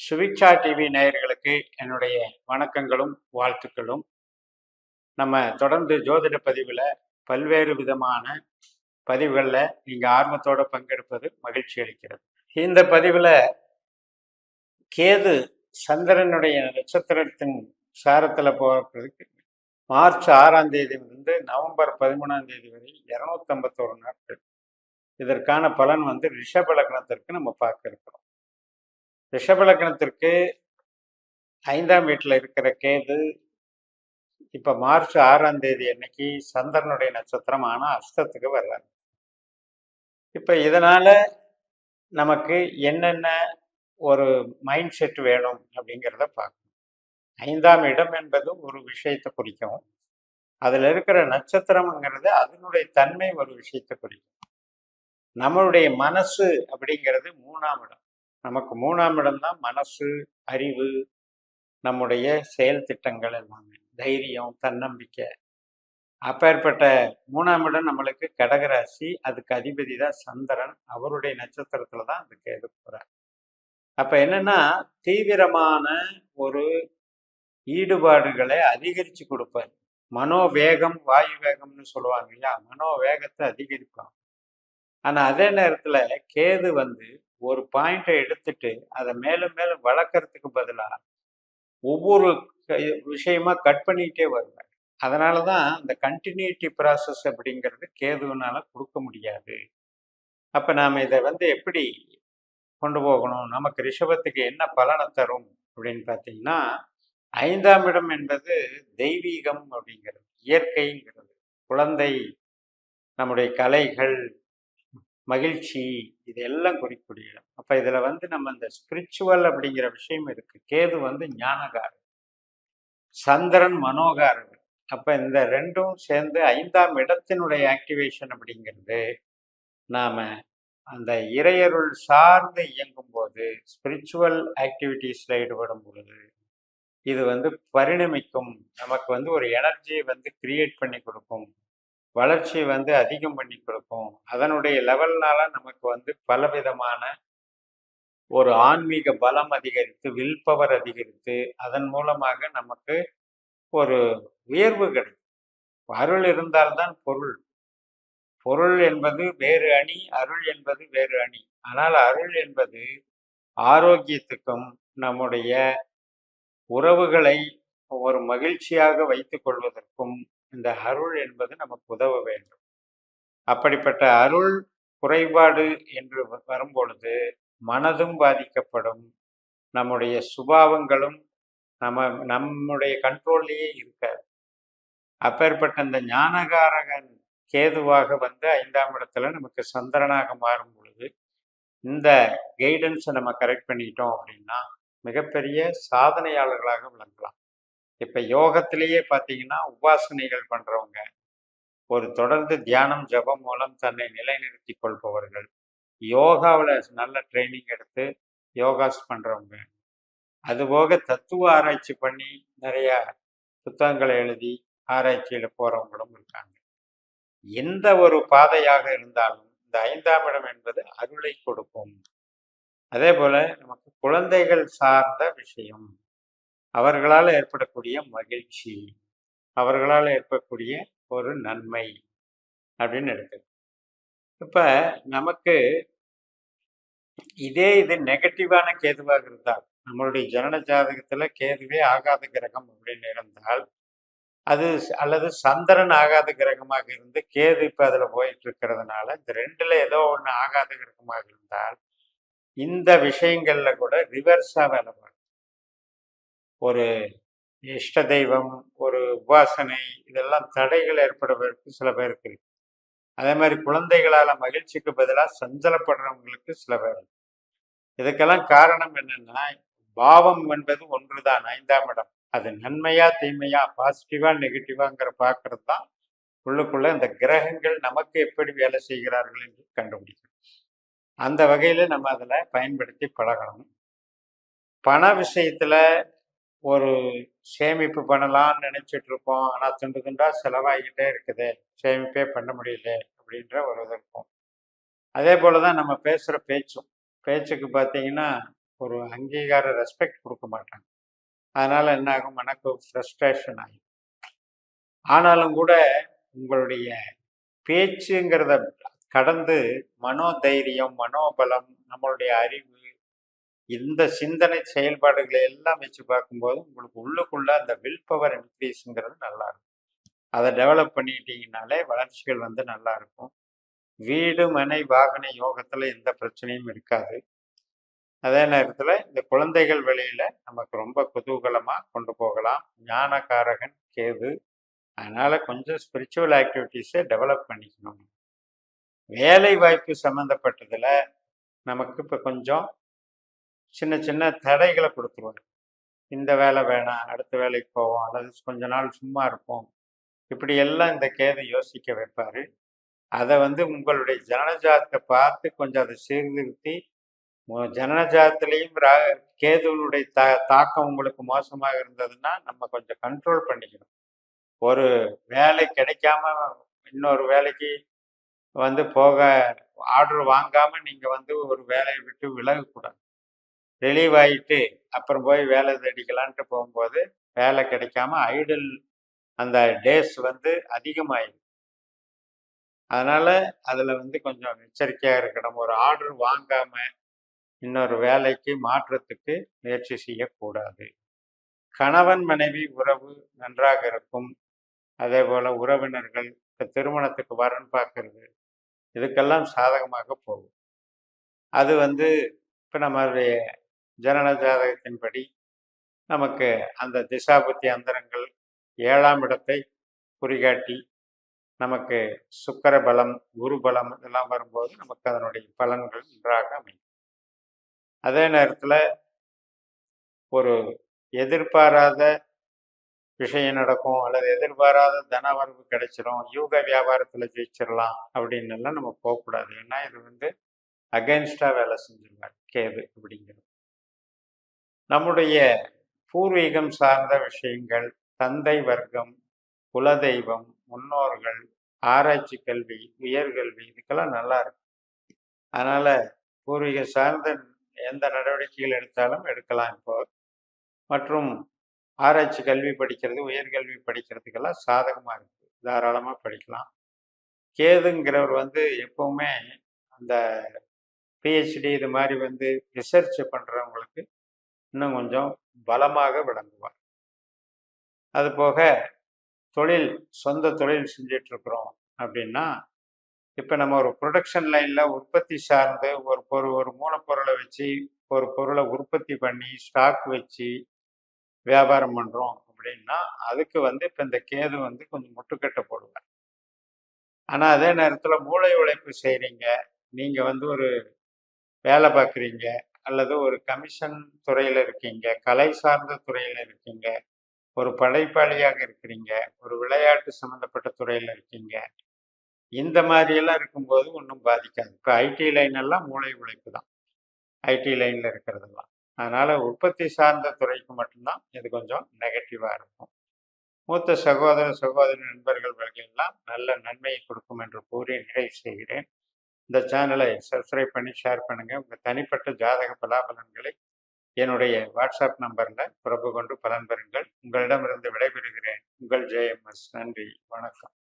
சுவிக்ஷா TV நேயர்களுக்கு என்னுடைய வணக்கங்களும் வாழ்த்துக்களும். நம்ம தொடர்ந்து ஜோதிட பதிவில் பல்வேறு விதமான பதிவுகளில் நீங்கள் ஆர்வத்தோட பங்கெடுப்பது மகிழ்ச்சி அளிக்கிறது. இந்த பதிவில் கேது சந்திரனுடைய நட்சத்திரத்தின் சாரத்தில் போகிறதுக்கு மார்ச் 6ஆம் தேதியிலிருந்து நவம்பர் 13ஆம் தேதி வரை 251 நாட்கள். இதற்கான பலன் ரிஷப லக்னத்திற்கு நம்ம பார்க்க இருக்கிறோம். ரிஷப லக்னத்திற்கு 5ஆம் வீட்டில் இருக்கிற கேது இப்போ மார்ச் 6ஆம் தேதி அன்னைக்கு சந்திரனுடைய நட்சத்திரம் ஆனால் அஸ்தத்துக்கு வர்றாங்க. இப்போ இதனால நமக்கு என்னென்ன ஒரு மைண்ட் செட் வேணும் அப்படிங்கிறத பார்க்கணும். 5ஆம் இடம் என்பது ஒரு விஷயத்தை குறிக்கும். அதில் இருக்கிற நட்சத்திரம்ங்கிறது அதனுடைய தன்மை ஒரு விஷயத்தை குறிக்கும். நம்மளுடைய மனசு அப்படிங்கிறது 3ஆம் இடம். நமக்கு 3ஆம் இடம் தான் மனசு, அறிவு, நம்முடைய செயல் திட்டங்கள் எல்லாமே, தைரியம், தன்னம்பிக்கை. அப்பேற்பட்ட 3ஆம் இடம் நம்மளுக்கு கடகராசி, அதுக்கு அதிபதி தான் சந்திரன். அவருடைய நட்சத்திரத்துல தான் அந்த கேது போறார். அப்ப என்னன்னா, தீவிரமான ஒரு ஈடுபாடுகளை அதிகரிச்சு கொடுப்பார். மனோவேகம், வாயு வேகம்னு சொல்லுவாங்க இல்லையா, மனோவேகத்தை அதிகரிப்பான். ஆனா அதே நேரத்துல கேது ஒரு பாயிண்டை எடுத்துட்டு அதை மேலும் மேலும் வளர்க்கறதுக்கு பதிலாக ஒவ்வொரு விஷயமா கட் பண்ணிக்கிட்டே வருவார். அதனால தான் இந்த கண்டினியூட்டி ப்ராசஸ் அப்படிங்கிறது கேதுவினால கொடுக்க முடியாது. அப்போ நாம் இதை எப்படி கொண்டு போகணும், நமக்கு ரிஷபத்துக்கு என்ன பலனை தரும் அப்படின்னு பார்த்தீங்கன்னா, 5ஆம் இடம் என்பது தெய்வீகம் அப்படிங்கிறது, இயற்கைங்கிறது, குழந்தை, நம்முடைய கலைகள், மகிழ்ச்சி, இதெல்லாம் குறிக்கக்கூடிய இடம். அப்போ இதில் நம்ம இந்த ஸ்பிரிச்சுவல் அப்படிங்கிற விஷயம் இருக்கு. கேது ஞானகாரர், சந்திரன் மனோகாரர். அப்போ இந்த ரெண்டும் சேர்ந்து 5ஆம் இடத்தினுடைய ஆக்டிவேஷன் அப்படிங்கிறது நாம் அந்த இறையருள் சார்ந்து இயங்கும் போது, ஸ்பிரிச்சுவல் ஆக்டிவிட்டீஸில் ஈடுபடும் பொழுது இது பரிணமிக்கும். நமக்கு ஒரு எனர்ஜியை கிரியேட் பண்ணி கொடுக்கும், வளர்ச்சியை அதிகம் பண்ணி கொடுக்கும். அதனுடைய லெவல்னால நமக்கு பலவிதமான ஒரு ஆன்மீக பலம் அதிகரித்து, வில் பவர் அதிகரித்து, அதன் மூலமாக நமக்கு ஒரு உயர்வு கிடைக்கும். அருள் இருந்தால்தான் பொருள். பொருள் என்பது வேறு அணி, அருள் என்பது வேறு அணி. ஆனால் அருள் என்பது ஆரோக்கியத்துக்கும் நம்முடைய உறவுகளை ஒரு மகிழ்ச்சியாக வைத்துக் கொள்வதற்கும் இந்த அருள் என்பது நமக்கு உதவ வேண்டும். அப்படிப்பட்ட அருள் குறைபாடு என்று வரும்பொழுது மனதும் பாதிக்கப்படும், நம்முடைய சுபாவங்களும் நம்முடைய கண்ட்ரோல்லையே இருக்காது. அப்பேற்பட்ட இந்த ஞானகாரகன் கேதுவாக 5ஆம் இடத்துல நமக்கு சந்திரனாக மாறும் பொழுது இந்த கைடன்ஸை நம்ம கரெக்ட் பண்ணிட்டோம் அப்படின்னா மிகப்பெரிய சாதனையாளர்களாக விளங்கலாம். இப்போ யோகத்திலேயே பார்த்தீங்கன்னா, உபாசனைகள் பண்ணுறவங்க, ஒரு தொடர்ந்து தியானம் ஜபம் மூலம் தன்னை நிலைநிறுத்தி கொள்பவர்கள், யோகாவில் நல்ல ட்ரைனிங் எடுத்து யோகாஸ் பண்ணுறவங்க, அதுபோக தத்துவ ஆராய்ச்சி பண்ணி நிறையா புத்தகங்களை எழுதி ஆராய்ச்சியில் போகிறவங்களும் இருக்காங்க. எந்த ஒரு பாதையாக இருந்தாலும் இந்த 5ஆம் இடம் என்பது அருளை கொடுக்கும். அதே போல நமக்கு குழந்தைகள் சார்ந்த விஷயம், அவர்களால் ஏற்படக்கூடிய மகிழ்ச்சி, அவர்களால் ஏற்படக்கூடிய ஒரு நன்மை அப்படின்னு எடுத்து. இப்போ நமக்கு இது நெகட்டிவான கேதுவாக இருந்தால், நம்மளுடைய ஜனன ஜாதகத்துல கேதுவே ஆகாத கிரகம் அப்படின்னு இருந்தால், அது அல்லது சந்திரன் ஆகாத கிரகமாக இருந்து கேது இப்போ அதில் போயிட்டு இருக்கிறதுனால, இந்த ரெண்டுல ஏதோ ஒன்று ஆகாத கிரகமாக இருந்தால் இந்த விஷயங்கள்ல கூட ரிவர்ஸா வேலை பார்க்கும். ஒரு இஷ்ட தெய்வம், ஒரு உபாசனை, இதெல்லாம் தடைகள் ஏற்படுவதற்கு சில பேருக்கு இருக்கு. அதே மாதிரி குழந்தைகளால மகிழ்ச்சிக்கு பதிலாக சஞ்சலப்படுறவங்களுக்கு சில பேர். இதுக்கெல்லாம் காரணம் என்னன்னா, பாவம் என்பது ஒன்றுதான், 5ஆம் இடம். அது நன்மையா தீமையா, பாசிட்டிவா நெகட்டிவாங்கிற பார்க்கறது தான் உள்ளுக்குள்ள இந்த கிரகங்கள் நமக்கு எப்படி வேலை செய்கிறார்கள் என்று கண்டுபிடிக்கணும். அந்த வகையில நம்ம அதில் பயன்படுத்தி பழகணும். பண விஷயத்துல ஒரு சேமிப்பு பண்ணலாம்னு நினைச்சிட்டு இருப்போம், ஆனால் துண்டு துண்டா செலவாகிக்கிட்டே இருக்குது, சேமிப்பே பண்ண முடியல அப்படின்ற ஒரு இது இருக்கும். அதே போலதான் நம்ம பேசுகிற பேச்சுக்கு பார்த்தீங்கன்னா, ஒரு அங்கீகார ரெஸ்பெக்ட் கொடுக்க மாட்டாங்க. அதனால என்ன ஆகும், மனக்கு ஃப்ரஸ்ட்ரேஷன் ஆகும். ஆனாலும் கூட உங்களுடைய பேச்சுங்கிறத கடந்து மனோதைரியம், மனோபலம், நம்மளுடைய அறிவு, இந்த சிந்தனை செயல்பாடுகளை எல்லாம் வச்சு பார்க்கும்போது உங்களுக்கு உள்ளுக்குள்ள அந்த வில் பவர் இன்க்ரீஸுங்கிறது நல்லா இருக்கும். அதை டெவலப் பண்ணிக்கிட்டீங்கனாலே வளர்ச்சிகள் வந்து நல்லா இருக்கும். வீடு, மனை, வாகன யோகத்துல எந்த பிரச்சனையும் இருக்காது. அதே நேரத்துல இந்த குழந்தைகள் வெளியில நமக்கு ரொம்ப குதூகலமா கொண்டு போகலாம். ஞானகாரகன் கேது. அதனால கொஞ்சம் ஸ்பிரிச்சுவல் ஆக்டிவிட்டிஸை டெவலப் பண்ணிக்கணும். வேலை வாய்ப்பு சம்மந்தப்பட்டதுல நமக்கு இப்போ கொஞ்சம் சின்ன சின்ன தடைகளை கொடுத்துருவாரு. இந்த வேலை வேணாம், அடுத்த வேலைக்கு போவோம், அல்லது கொஞ்ச நாள் சும்மா இருப்போம், இப்படி எல்லாம் இந்த கேது யோசிக்க வைப்பாரு. அதை வந்து உங்களுடைய ஜனனஜாதத்தை பார்த்து கொஞ்சம் அதை சீர்திருத்தி, ஜனனஜாதத்திலையும் கேதுவனுடைய தாக்கம் உங்களுக்கு மோசமாக இருந்ததுன்னா நம்ம கொஞ்சம் கண்ட்ரோல் பண்ணிக்கணும். ஒரு வேலை கிடைக்காம இன்னொரு வேலைக்கு வந்து போக ஆர்டர் வாங்காம நீங்க வந்து ஒரு வேலையை விட்டு விலகக்கூடாது. ரிலீவ் ஆகிட்டு அப்புறம் போய் வேலை தேடிக்கலான்ட்டு போகும்போது வேலை கிடைக்காம ஐடில் அந்த டேஸ் வந்து அதிகமாயிடும். அதனால அதுல வந்து கொஞ்சம் எச்சரிக்கையா இருக்கணும். ஒரு ஆர்டர் வாங்காம இன்னொரு வேலைக்கு மாற்றத்துக்கு முயற்சி செய்யக்கூடாது. கணவன் மனைவி உறவு நன்றாக இருக்கும். அதே போல உறவினர்கள் திருமணத்துக்கு வரன் பார்க்கறது, இதுக்கெல்லாம் சாதகமாக போகும். அது வந்து இப்போ நம்மளுடைய ஜனன ஜாதகத்தின்படி நமக்கு அந்த திசாபுத்தி அந்தரங்கள் 7ஆம் இடத்தை குறிகாட்டி நமக்கு சுக்கிர பலம், குரு பலம் இதெல்லாம் வரும்போது நமக்கு அதனுடைய பலன்கள் நன்றாக அமையும். அதே நேரத்தில் ஒரு எதிர்பாராத விஷயம் நடக்கும், அல்லது எதிர்பாராத தனவரவு கிடைச்சிரும், யூக வியாபாரத்தில் ஜெயிச்சிடலாம் அப்படின்னு எல்லாம் நம்ம போகக்கூடாது. ஏன்னா இது வந்து அகைன்ஸ்டா வேலை செஞ்சிருவார் கேது அப்படிங்கிறது. நம்முடைய பூர்வீகம் சார்ந்த விஷயங்கள், தந்தை வர்க்கம், குலதெய்வம், முன்னோர்கள், ஆராய்ச்சி கல்வி, உயர்கல்வி, இதுக்கெல்லாம் நல்லா இருக்கும். அதனால பூர்வீக சார்ந்த எந்த நடவடிக்கைகள் எடுத்தாலும் எடுக்கலாம் இப்போ. மற்றும் ஆராய்ச்சி கல்வி படிக்கிறது, உயர்கல்வி படிக்கிறதுக்கெல்லாம் சாதகமாக இருக்குது, தாராளமாக படிக்கலாம். கேதுங்கிறவர் வந்து எப்பவுமே அந்த பிஹெச்டி இது மாதிரி வந்து ரிசர்ச் பண்ணுறவங்களுக்கு இன்னும் கொஞ்சம் பலமாக விளங்குவார். அது போக தொழில், சொந்த தொழில் செஞ்சிட்ருக்குறோம் அப்படின்னா, இப்போ நம்ம ஒரு ப்ரொடக்ஷன் லைனில் உற்பத்தி சார்ந்து ஒரு மூலப்பொருளை வச்சு ஒரு பொருளை உற்பத்தி பண்ணி ஸ்டாக் வச்சு வியாபாரம் பண்ணுறோம் அப்படின்னா அதுக்கு வந்து இப்போ இந்த கேது வந்து கொஞ்சம் முட்டுக்கட்டை போடுவார். ஆனால் அதே நேரத்தில் மூளை உழைப்பு செய்கிறீங்க, நீங்கள் வந்து ஒரு வேலை பார்க்குறீங்க, அல்லது ஒரு கமிஷன் துறையில் இருக்கீங்க, கலை சார்ந்த துறையில் இருக்கீங்க, ஒரு படைப்பாளியாக இருக்கிறீங்க, ஒரு விளையாட்டு சம்மந்தப்பட்ட துறையில் இருக்கீங்க, இந்த மாதிரியெல்லாம் இருக்கும்போது ஒன்றும் பாதிக்காது. இப்போ ஐடி லைன் எல்லாம் மூளை உழைப்பு தான், ஐடி லைனில் இருக்கிறதெல்லாம். அதனால் உற்பத்தி சார்ந்த துறைக்கு மட்டும்தான் இது கொஞ்சம் நெகட்டிவாக இருக்கும். மூத்த சகோதரி நண்பர்கள் வகையெல்லாம் நல்ல நன்மையை கொடுக்கும் என்று கூறி நிறைவு செய்கிறேன். இந்த சேனலை சப்ஸ்கிரைப் பண்ணி ஷேர் பண்ணுங்கள். உங்கள் தனிப்பட்ட ஜாதக பலாபலன்களை என்னுடைய வாட்ஸ்அப் நம்பரில் தொடர்பு கொண்டு பலன் பெறுங்கள். உங்களிடமிருந்து விடைபெறுகிறேன். உங்கள் JMS. நன்றி, வணக்கம்.